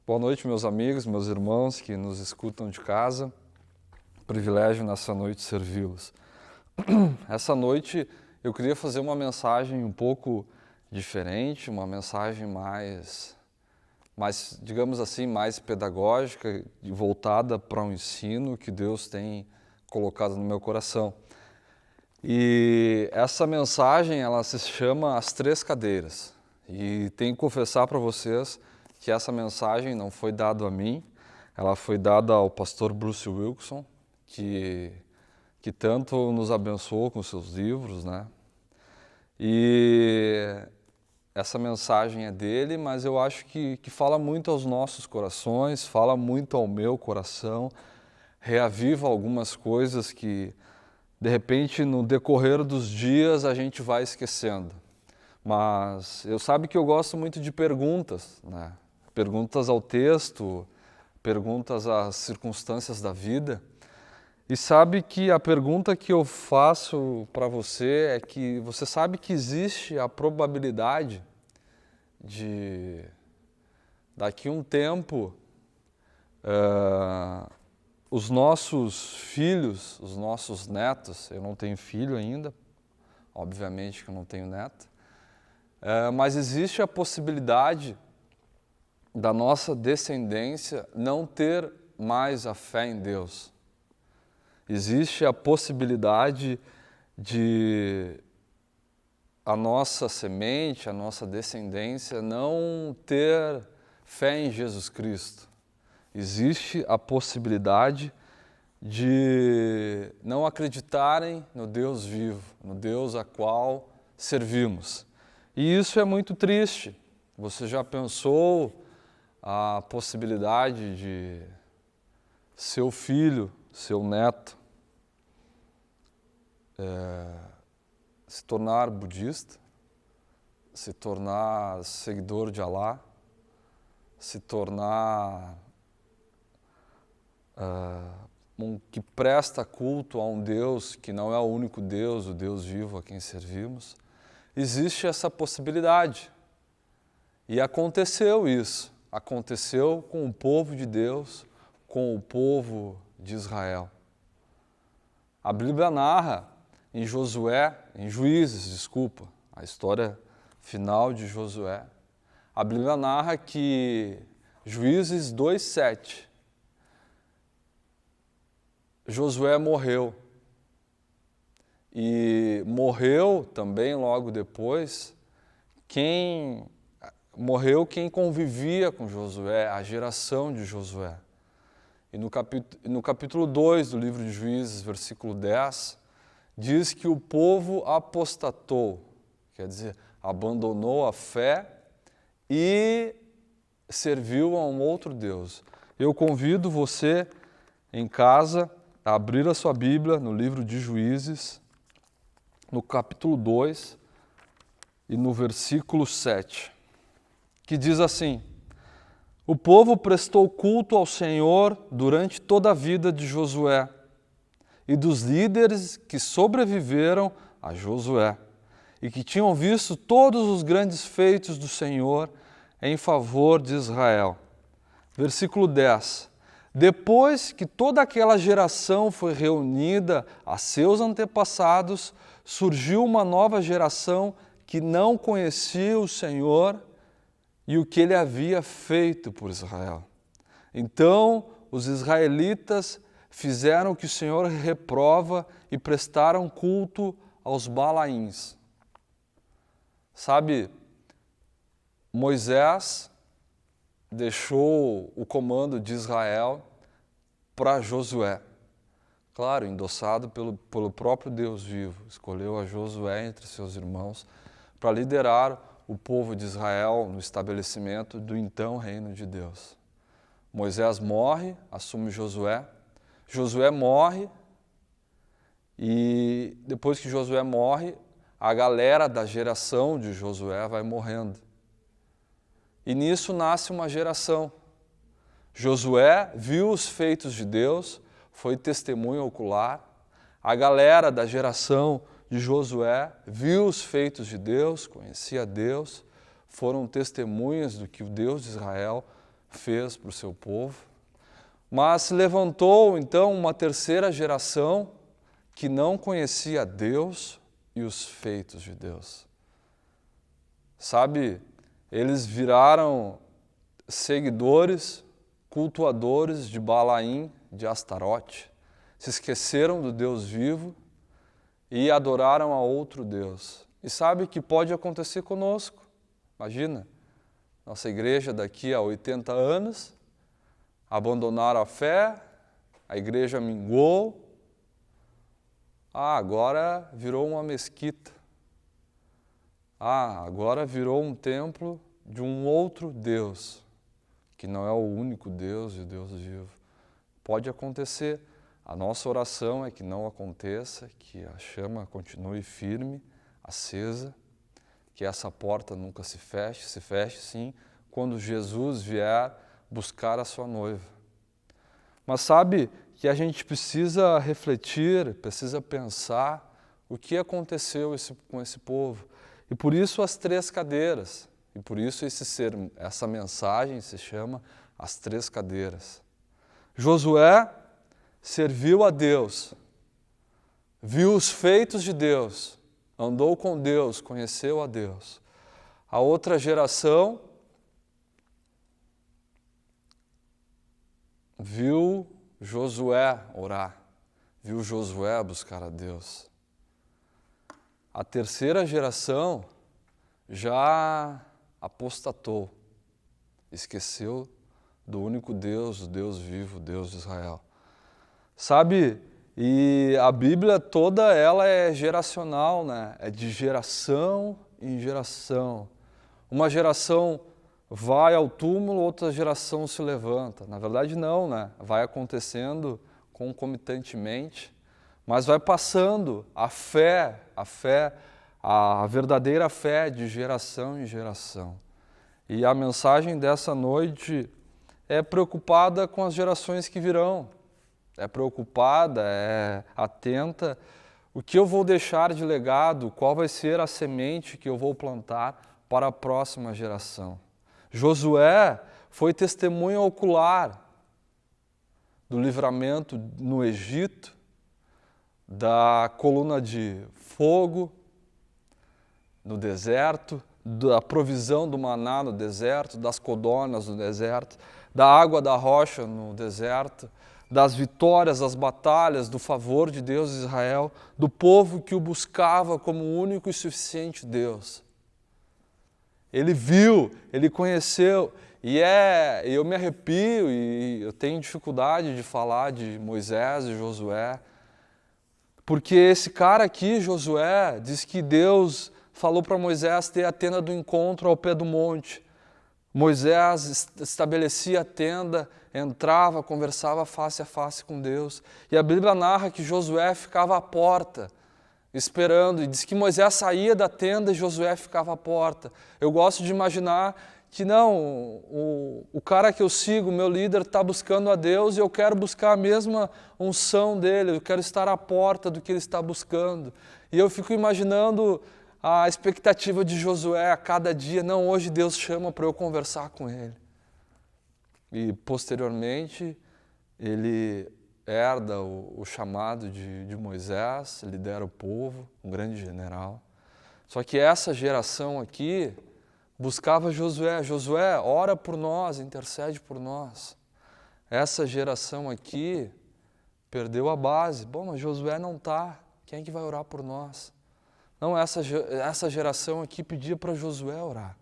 Boa noite, meus amigos, meus irmãos que nos escutam de casa. Privilégio nessa noite servi-los. Essa noite eu queria fazer uma mensagem um pouco diferente, uma mensagem mais, digamos assim, mais pedagógica e voltada para o ensino que Deus tem colocado no meu coração. E essa mensagem, ela se chama As Três Cadeiras. E tenho que confessar para vocês que essa mensagem não foi dada a mim, ela foi dada ao pastor Bruce Wilkinson, que tanto nos abençoou com seus livros, né? E essa mensagem é dele, mas eu acho que fala muito aos nossos corações, fala muito ao meu coração, reaviva algumas coisas que, de repente, no decorrer dos dias, a gente vai esquecendo. Mas eu sabe que eu gosto muito de perguntas, né? Perguntas ao texto, perguntas às circunstâncias da vida. E sabe que a pergunta que eu faço para você é que você sabe que existe a probabilidade de, daqui a um tempo, os nossos filhos, os nossos netos, eu não tenho filho ainda, obviamente que eu não tenho neto, mas existe a possibilidade da nossa descendência não ter mais a fé em Deus. Existe a possibilidade de a nossa semente, a nossa descendência não ter fé em Jesus Cristo. Existe a possibilidade de não acreditarem no Deus vivo, no Deus a qual servimos. E isso é muito triste. Você já pensou a possibilidade de seu filho, seu neto, se tornar budista, se tornar seguidor de Alá, se tornar que presta culto a um Deus que não é o único Deus, o Deus vivo a quem servimos? Existe essa possibilidade. E aconteceu isso. Aconteceu com o povo de Deus, com o povo de Israel. A Bíblia narra em Juízes, a história final de Josué. A Bíblia narra que Juízes 2:7, Josué morreu. E morreu também logo depois quem convivia com Josué, a geração de Josué. E no capítulo 2 do livro de Juízes, versículo 10, diz que o povo apostatou, quer dizer, abandonou a fé e serviu a um outro Deus. Eu convido você em casa a abrir a sua Bíblia no livro de Juízes, no capítulo 2 e no versículo 7. Que diz assim: o povo prestou culto ao Senhor durante toda a vida de Josué e dos líderes que sobreviveram a Josué e que tinham visto todos os grandes feitos do Senhor em favor de Israel. Versículo 10. Depois que toda aquela geração foi reunida a seus antepassados, surgiu uma nova geração que não conhecia o Senhor e o que ele havia feito por Israel. Então, os israelitas fizeram o que o Senhor reprova e prestaram culto aos Balaíns. Sabe, Moisés deixou o comando de Israel para Josué. Claro, endossado pelo próprio Deus vivo. Escolheu a Josué entre seus irmãos para liderar o povo de Israel no estabelecimento do então reino de Deus. Moisés morre, assume Josué. Josué morre e depois que Josué morre, a galera da geração de Josué vai morrendo. E nisso nasce uma geração. Josué viu os feitos de Deus, foi testemunho ocular. A galera da geração de Josué viu os feitos de Deus, conhecia Deus, foram testemunhas do que o Deus de Israel fez para o seu povo. Mas se levantou então uma terceira geração que não conhecia Deus e os feitos de Deus. Sabe, eles viraram seguidores, cultuadores de Balaim, de Astarote, se esqueceram do Deus vivo e adoraram a outro Deus. E sabe que pode acontecer conosco. Imagina, nossa igreja daqui a 80 anos, abandonaram a fé, a igreja minguou, agora virou uma mesquita. Agora virou um templo de um outro Deus, que não é o único Deus e o Deus vivo. Pode acontecer. A nossa oração é que não aconteça, que a chama continue firme, acesa, que essa porta nunca se feche sim, quando Jesus vier buscar a sua noiva. Mas sabe que a gente precisa refletir, precisa pensar o que aconteceu com esse povo. E por isso as 3 cadeiras, e por isso essa mensagem se chama As 3 Cadeiras. Josué serviu a Deus, viu os feitos de Deus, andou com Deus, conheceu a Deus. A outra geração viu Josué orar, viu Josué buscar a Deus. A terceira geração já apostatou, esqueceu do único Deus, o Deus vivo, o Deus de Israel. Sabe, e a Bíblia toda ela é geracional, né? É de geração em geração. Uma geração vai ao túmulo, outra geração se levanta. Na verdade não, né? Vai acontecendo concomitantemente, mas vai passando a fé, a verdadeira fé de geração em geração. E a mensagem dessa noite é preocupada com as gerações que virão. É preocupada, é atenta. O que eu vou deixar de legado? Qual vai ser a semente que eu vou plantar para a próxima geração? Josué foi testemunha ocular do livramento no Egito, da coluna de fogo no deserto, da provisão do maná no deserto, das codornas no deserto, da água da rocha no deserto, das vitórias, das batalhas, do favor de Deus de Israel, do povo que o buscava como o único e suficiente Deus. Ele viu, ele conheceu, e eu me arrepio e eu tenho dificuldade de falar de Moisés e Josué, porque esse cara aqui, Josué, diz que Deus falou para Moisés ter a tenda do encontro ao pé do monte. Moisés estabelecia a tenda, entrava, conversava face a face com Deus. E a Bíblia narra que Josué ficava à porta, esperando. E diz que Moisés saía da tenda e Josué ficava à porta. Eu gosto de imaginar que não, o cara que eu sigo, o meu líder, está buscando a Deus e eu quero buscar a mesma unção dele, eu quero estar à porta do que ele está buscando. E eu fico imaginando a expectativa de Josué a cada dia, não, hoje Deus chama para eu conversar com ele. E posteriormente ele herda o chamado de Moisés, lidera o povo, um grande general. Só que essa geração aqui buscava Josué. Josué, ora por nós, intercede por nós. Essa geração aqui perdeu a base. Bom, mas Josué não está. Quem é que vai orar por nós? Não, essa geração aqui pedia para Josué orar.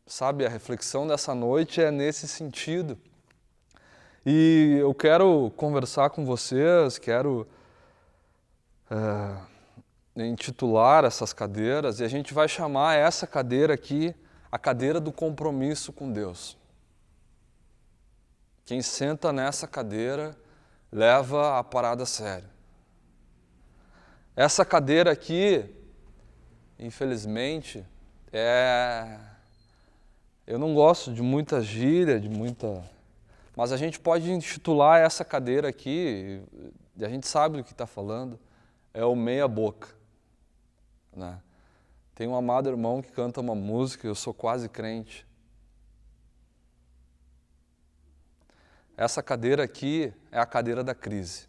Sabe, a reflexão dessa noite é nesse sentido. E eu quero conversar com vocês, quero intitular essas cadeiras, e a gente vai chamar essa cadeira aqui a cadeira do compromisso com Deus. Quem senta nessa cadeira leva a parada a sério. Essa cadeira aqui, infelizmente, eu não gosto de muita gíria, mas a gente pode intitular essa cadeira aqui, e a gente sabe do que está falando, é o meia boca. Né? Tem um amado irmão que canta uma música, Eu Sou Quase Crente. essa cadeira aqui é a cadeira da crise.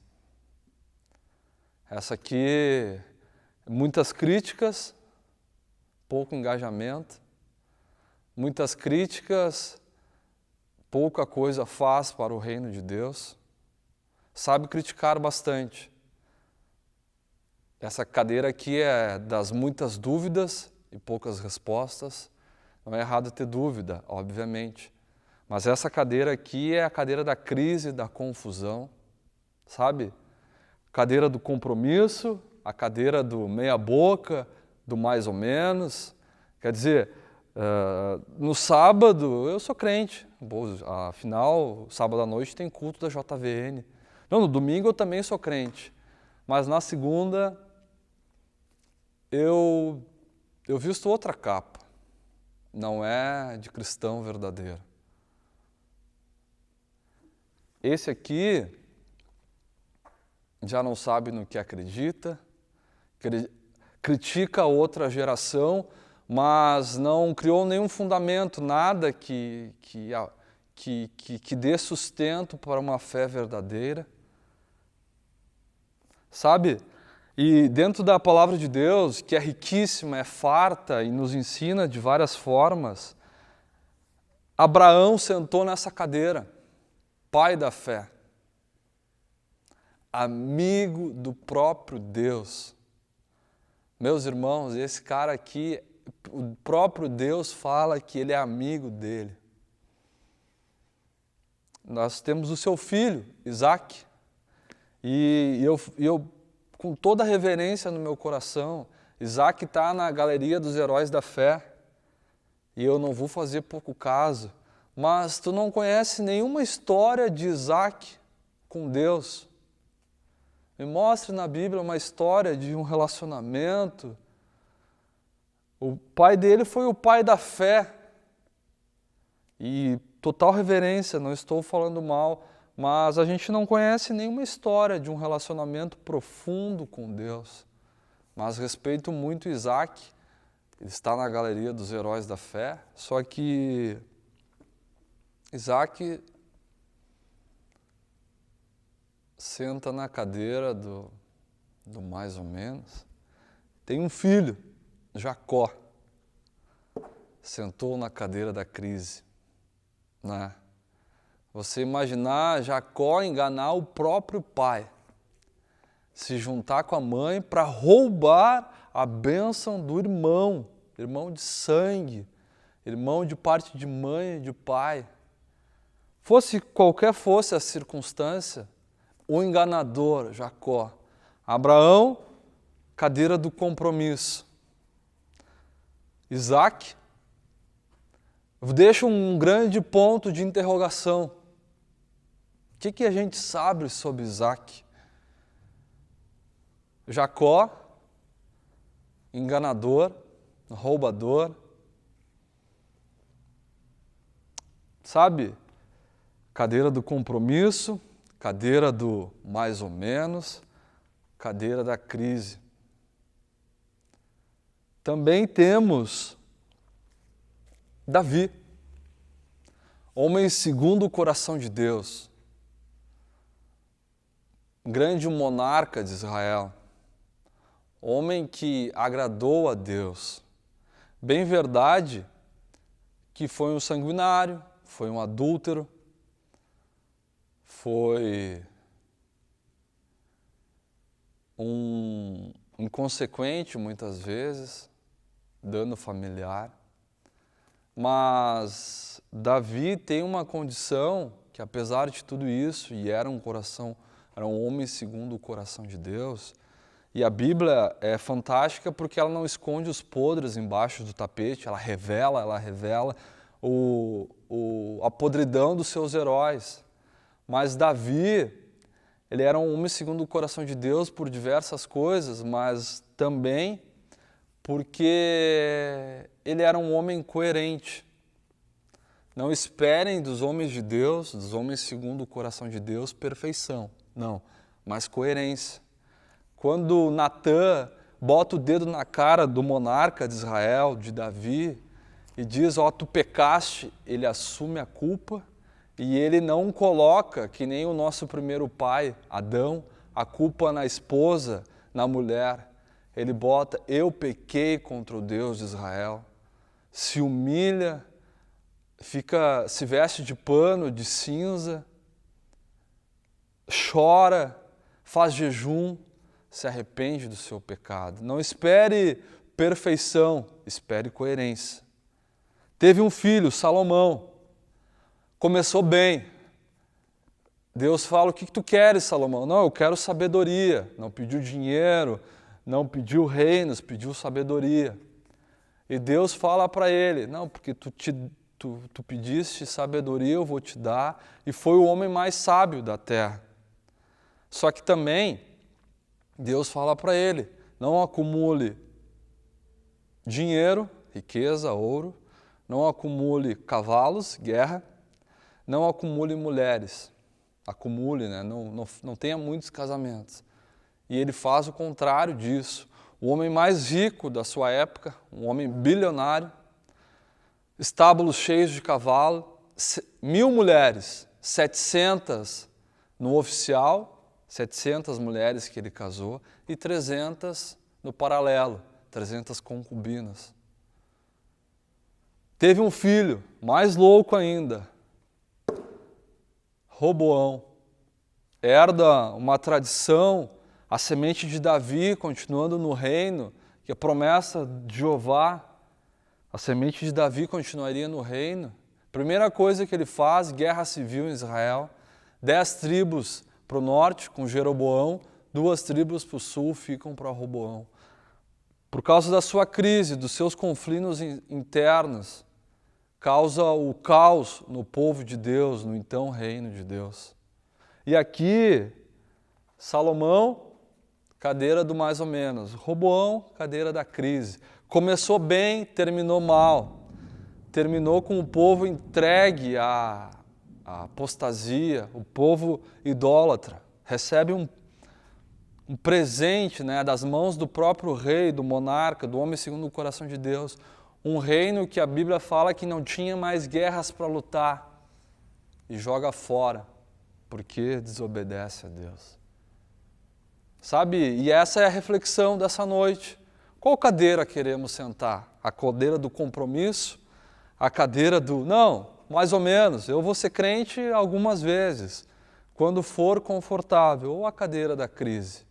Essa aqui, muitas críticas, pouco engajamento, muitas críticas, pouca coisa faz para o reino de Deus, sabe criticar bastante. Essa cadeira aqui é das muitas dúvidas e poucas respostas. Não é errado ter dúvida, obviamente. Mas essa cadeira aqui é a cadeira da crise, da confusão, sabe? Cadeira do compromisso, a cadeira do meia-boca, do mais ou menos. Quer dizer, no sábado eu sou crente, afinal, sábado à noite tem culto da JVN. Não, no domingo eu também sou crente, mas na segunda eu visto outra capa, não é de cristão verdadeiro. Esse aqui já não sabe no que acredita, critica a outra geração, mas não criou nenhum fundamento, nada que dê sustento para uma fé verdadeira. Sabe? E dentro da palavra de Deus, que é riquíssima, é farta e nos ensina de várias formas, Abraão sentou nessa cadeira, pai da fé, amigo do próprio Deus. Meus irmãos, esse cara aqui, o próprio Deus fala que ele é amigo dele. Nós temos o seu filho, Isaac, e eu com toda a reverência no meu coração, Isaac está na galeria dos heróis da fé, e eu não vou fazer pouco caso, mas tu não conhece nenhuma história de Isaac com Deus. Me mostre na Bíblia uma história de um relacionamento. O pai dele foi o pai da fé. E total reverência, não estou falando mal, mas a gente não conhece nenhuma história de um relacionamento profundo com Deus. Mas respeito muito Isaac, ele está na galeria dos heróis da fé, só que Isaac senta na cadeira do mais ou menos. Tem um filho, Jacó, sentou na cadeira da crise. Né? Você imaginar Jacó enganar o próprio pai, se juntar com a mãe para roubar a bênção do irmão de sangue, irmão de parte de mãe e de pai. Qualquer fosse a circunstância, o enganador, Jacó. Abraão, cadeira do compromisso. Isaac, deixa um grande ponto de interrogação. O que a gente sabe sobre Isaac? Jacó, enganador, roubador. Sabe? Cadeira do compromisso, cadeira do mais ou menos, cadeira da crise. Também temos Davi, homem segundo o coração de Deus, grande monarca de Israel, homem que agradou a Deus. Bem verdade que foi um sanguinário, foi um adúltero, foi um inconsequente muitas vezes, dano familiar. Mas Davi tem uma condição que, apesar de tudo isso, e era um homem segundo o coração de Deus, e a Bíblia é fantástica porque ela não esconde os podres embaixo do tapete, ela revela a podridão dos seus heróis. Mas Davi, ele era um homem segundo o coração de Deus por diversas coisas, mas também porque ele era um homem coerente. Não esperem dos homens de Deus, dos homens segundo o coração de Deus, perfeição. Não, mas coerência. Quando Natã bota o dedo na cara do monarca de Israel, de Davi, e diz, tu pecaste, ele assume a culpa, E ele não coloca, que nem o nosso primeiro pai, Adão, a culpa na esposa, na mulher. Ele bota, eu pequei contra o Deus de Israel. Se humilha, se veste de pano, de cinza, chora, faz jejum, se arrepende do seu pecado. Não espere perfeição, espere coerência. Teve um filho, Salomão. Começou bem. Deus fala, o que tu queres, Salomão? Não, eu quero sabedoria. Não pediu dinheiro, não pediu reinos, pediu sabedoria. E Deus fala para ele, não, porque tu pediste sabedoria, eu vou te dar. E foi o homem mais sábio da terra. Só que também, Deus fala para ele, não acumule dinheiro, riqueza, ouro, não acumule cavalos, guerra, não acumule mulheres. Acumule, né? Não tenha muitos casamentos. E ele faz o contrário disso. O homem mais rico da sua época, um homem bilionário, estábulos cheios de cavalo, 1000 mulheres, 700 no oficial, 700 mulheres que ele casou, e 300 no paralelo, 300 concubinas. Teve um filho, mais louco ainda, Roboão. Herda uma tradição, a semente de Davi continuando no reino, que a promessa de Jeová, a semente de Davi continuaria no reino. Primeira coisa que ele faz, guerra civil em Israel, 10 tribos para o norte com Jeroboão, 2 tribos para o sul ficam para Roboão. Por causa da sua crise, dos seus conflitos internos, causa o caos no povo de Deus, no então reino de Deus. E aqui, Salomão, cadeira do mais ou menos. Roboão, cadeira da crise. Começou bem, terminou mal. Terminou com o povo entregue à apostasia, o povo idólatra. Recebe um presente, né, das mãos do próprio rei, do monarca, do homem segundo o coração de Deus. Um reino que a Bíblia fala que não tinha mais guerras para lutar. E joga fora, porque desobedece a Deus. Sabe, e essa é a reflexão dessa noite. Qual cadeira queremos sentar? A cadeira do compromisso? A cadeira do... Não, mais ou menos, eu vou ser crente algumas vezes, quando for confortável, ou a cadeira da crise.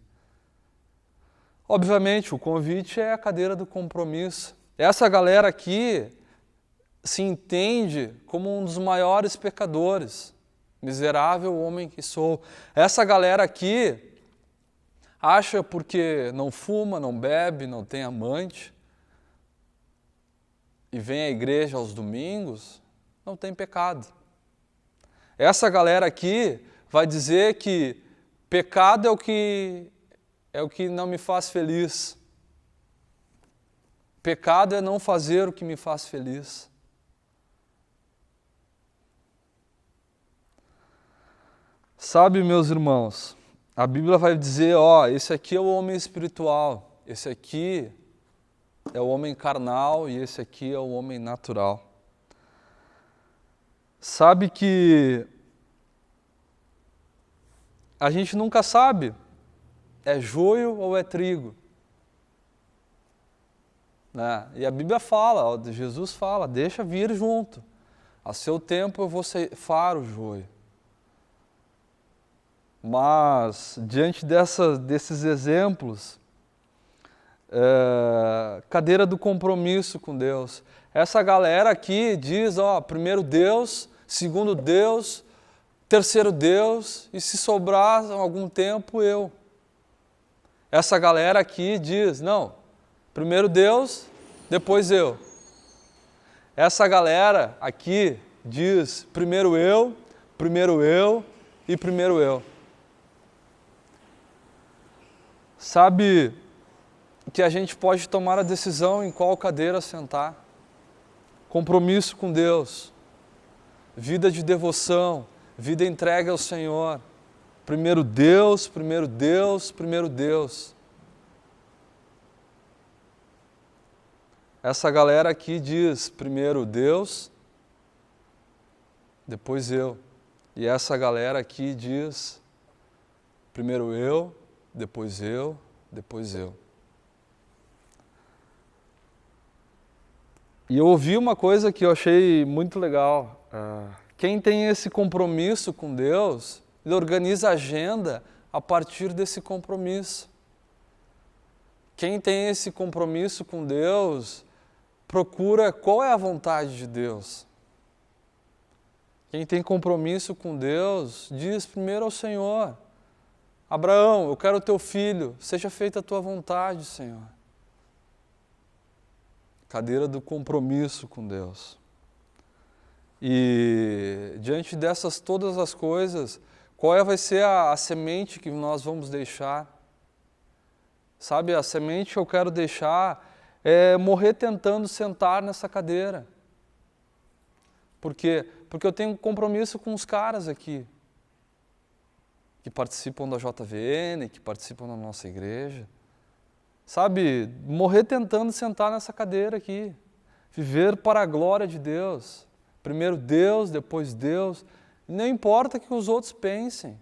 Obviamente, o convite é a cadeira do compromisso. Essa galera aqui se entende como um dos maiores pecadores. Miserável homem que sou. Essa galera aqui acha porque não fuma, não bebe, não tem amante e vem à igreja aos domingos, não tem pecado. Essa galera aqui vai dizer que pecado é o que não me faz feliz. Pecado é não fazer o que me faz feliz. Sabe, meus irmãos, a Bíblia vai dizer, esse aqui é o homem espiritual, esse aqui é o homem carnal e esse aqui é o homem natural. Sabe que a gente nunca sabe, é joio ou é trigo. Né? E a Bíblia fala, Jesus fala, deixa vir junto. A seu tempo eu vou ceifar o joio. Mas, diante desses exemplos, cadeira do compromisso com Deus. Essa galera aqui diz, primeiro Deus, segundo Deus, terceiro Deus, e se sobrar algum tempo eu. Essa galera aqui diz, não, primeiro Deus, depois eu. Essa galera aqui diz, primeiro eu e primeiro eu. Sabe que a gente pode tomar a decisão em qual cadeira sentar. Compromisso com Deus, vida de devoção, vida entregue ao Senhor. Primeiro Deus, primeiro Deus, primeiro Deus. Essa galera aqui diz, primeiro Deus, depois eu. E essa galera aqui diz, primeiro eu, depois eu, depois eu. E eu ouvi uma coisa que eu achei muito legal. Quem tem esse compromisso com Deus, ele organiza a agenda a partir desse compromisso. Quem tem esse compromisso com Deus, procura qual é a vontade de Deus. Quem tem compromisso com Deus, diz primeiro ao Senhor: Abraão, eu quero o teu filho, seja feita a tua vontade, Senhor. Cadeira do compromisso com Deus. E diante dessas todas as coisas, qual vai ser a semente que nós vamos deixar? Sabe, a semente que eu quero deixar é morrer tentando sentar nessa cadeira. Por quê? Porque eu tenho um compromisso com os caras aqui, que participam da JVN, que participam da nossa igreja. Sabe, morrer tentando sentar nessa cadeira aqui. Viver para a glória de Deus. Primeiro Deus, depois Deus. Não importa o que os outros pensem.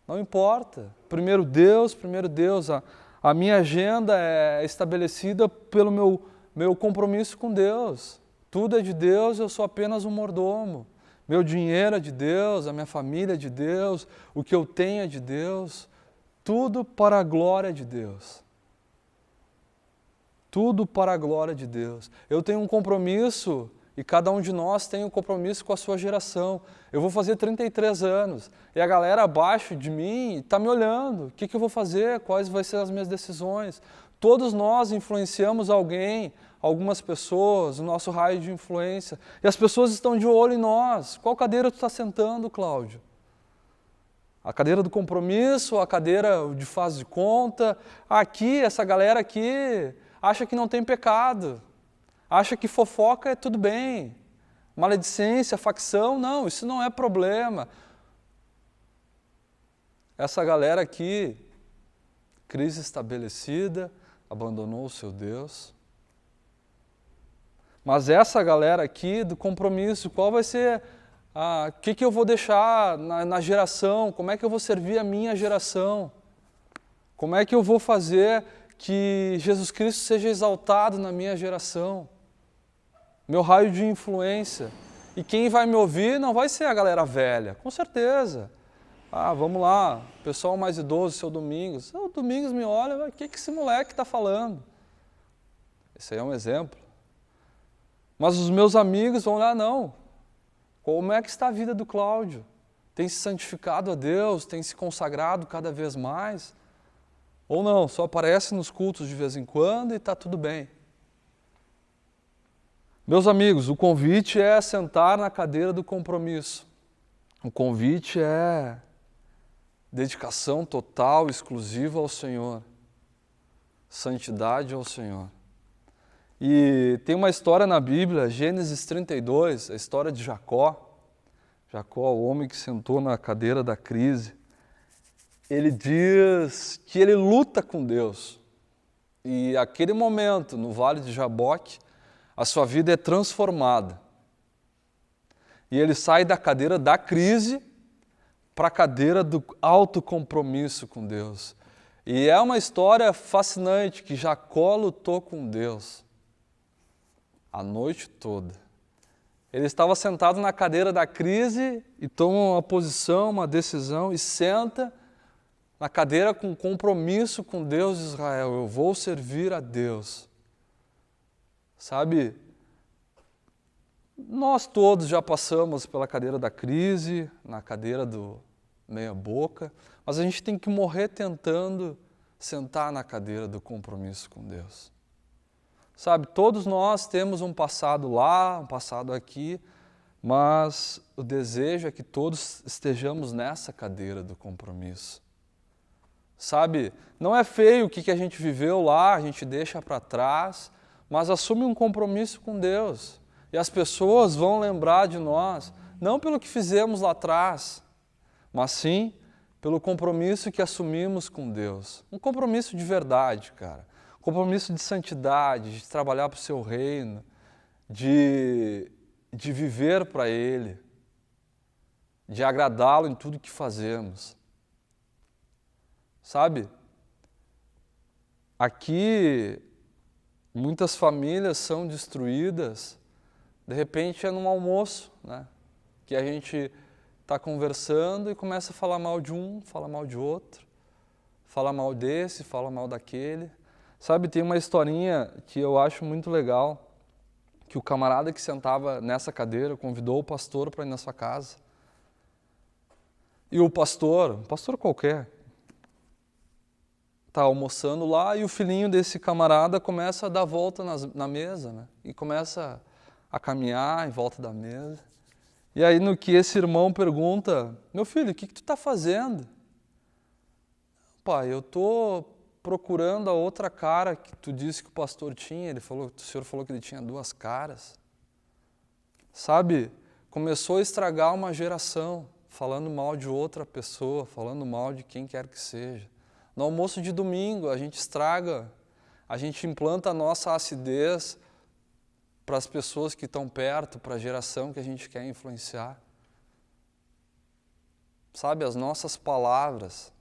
Não importa. Primeiro Deus, primeiro Deus. A minha agenda é estabelecida pelo meu compromisso com Deus. Tudo é de Deus, eu sou apenas um mordomo. Meu dinheiro é de Deus, a minha família é de Deus, o que eu tenho é de Deus. Tudo para a glória de Deus. Tudo para a glória de Deus. Eu tenho um compromisso, e cada um de nós tem um compromisso com a sua geração. Eu vou fazer 33 anos, e a galera abaixo de mim está me olhando. O que eu vou fazer? Quais vão ser as minhas decisões? Todos nós influenciamos alguém, algumas pessoas, o nosso raio de influência. E as pessoas estão de olho em nós. Qual cadeira tu está sentando, Cláudio? A cadeira do compromisso, a cadeira de faz de conta. Aqui, essa galera aqui acha que não tem pecado. Acha que fofoca é tudo bem. Maledicência, facção, não, isso não é problema. Essa galera aqui, crise estabelecida, abandonou o seu Deus. Mas essa galera aqui do compromisso, qual vai ser, o que eu vou deixar na geração? Como é que eu vou servir a minha geração? Como é que eu vou fazer que Jesus Cristo seja exaltado na minha geração? Meu raio de influência. E quem vai me ouvir não vai ser a galera velha, com certeza. Vamos lá, pessoal mais idoso, seu Domingos. O Domingos me olha, o que esse moleque está falando? Esse aí é um exemplo. Mas os meus amigos vão olhar, não. Como é que está a vida do Cláudio? Tem se santificado a Deus? Tem se consagrado cada vez mais? Ou não, só aparece nos cultos de vez em quando e está tudo bem. Meus amigos, o convite é sentar na cadeira do compromisso. O convite é dedicação total, exclusiva ao Senhor. Santidade ao Senhor. E tem uma história na Bíblia, Gênesis 32, a história de Jacó. Jacó, o homem que sentou na cadeira da crise. Ele diz que ele luta com Deus. E aquele momento, no Vale de Jaboque, a sua vida é transformada. E ele sai da cadeira da crise para a cadeira do alto compromisso com Deus. E é uma história fascinante que Jacó lutou com Deus a noite toda. Ele estava sentado na cadeira da crise e toma uma posição, uma decisão e senta na cadeira com compromisso com Deus de Israel. Eu vou servir a Deus. Sabe, nós todos já passamos pela cadeira da crise, na cadeira do meia boca, mas a gente tem que morrer tentando sentar na cadeira do compromisso com Deus. Sabe, todos nós temos um passado lá, um passado aqui, mas o desejo é que todos estejamos nessa cadeira do compromisso. Sabe, não é feio o que a gente viveu lá, a gente deixa para trás, mas assume um compromisso com Deus. E as pessoas vão lembrar de nós, não pelo que fizemos lá atrás, mas sim pelo compromisso que assumimos com Deus. Um compromisso de verdade, cara. Compromisso de santidade, de trabalhar para o seu reino, de viver para Ele. de agradá-lo em tudo que fazemos. Sabe? Aqui, muitas famílias são destruídas, de repente é num almoço, né? Que a gente está conversando e começa a falar mal de um, fala mal de outro, fala mal desse, fala mal daquele. Sabe, tem uma historinha que eu acho muito legal, que o camarada que sentava nessa cadeira convidou o pastor para ir na sua casa. E o pastor, um pastor qualquer, está almoçando lá e o filhinho desse camarada começa a dar volta na mesa, né? E começa a caminhar em volta da mesa. E aí no que esse irmão pergunta, meu filho, o que tu está fazendo? Pai, eu estou procurando a outra cara que tu disse que o pastor tinha. O senhor falou que ele tinha 2 caras. Sabe, começou a estragar uma geração, falando mal de outra pessoa, falando mal de quem quer que seja. No almoço de domingo, a gente estraga, a gente implanta a nossa acidez para as pessoas que estão perto, para a geração que a gente quer influenciar. Sabe, as nossas palavras.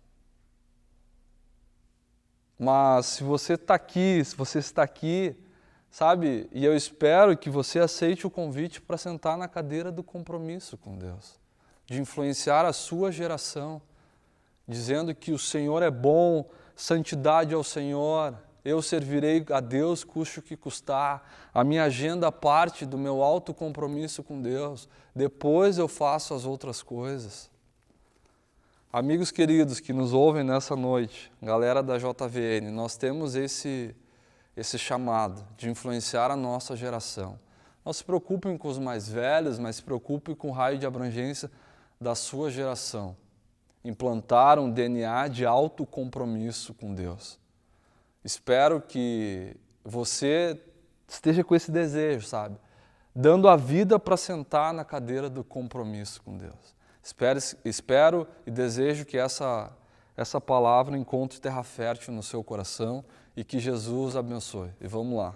Mas se você está aqui, sabe, e eu espero que você aceite o convite para sentar na cadeira do compromisso com Deus, de influenciar a sua geração, dizendo que o Senhor é bom, santidade ao Senhor, eu servirei a Deus custe o que custar, a minha agenda parte do meu alto compromisso com Deus, depois eu faço as outras coisas. Amigos queridos que nos ouvem nessa noite, galera da JVN, nós temos esse chamado de influenciar a nossa geração. Não se preocupem com os mais velhos, mas se preocupem com o raio de abrangência da sua geração. Implantar um DNA de alto compromisso com Deus. Espero que você esteja com esse desejo, sabe? Dando a vida para sentar na cadeira do compromisso com Deus. Espero e desejo que essa palavra encontre terra fértil no seu coração e que Jesus abençoe. E vamos lá.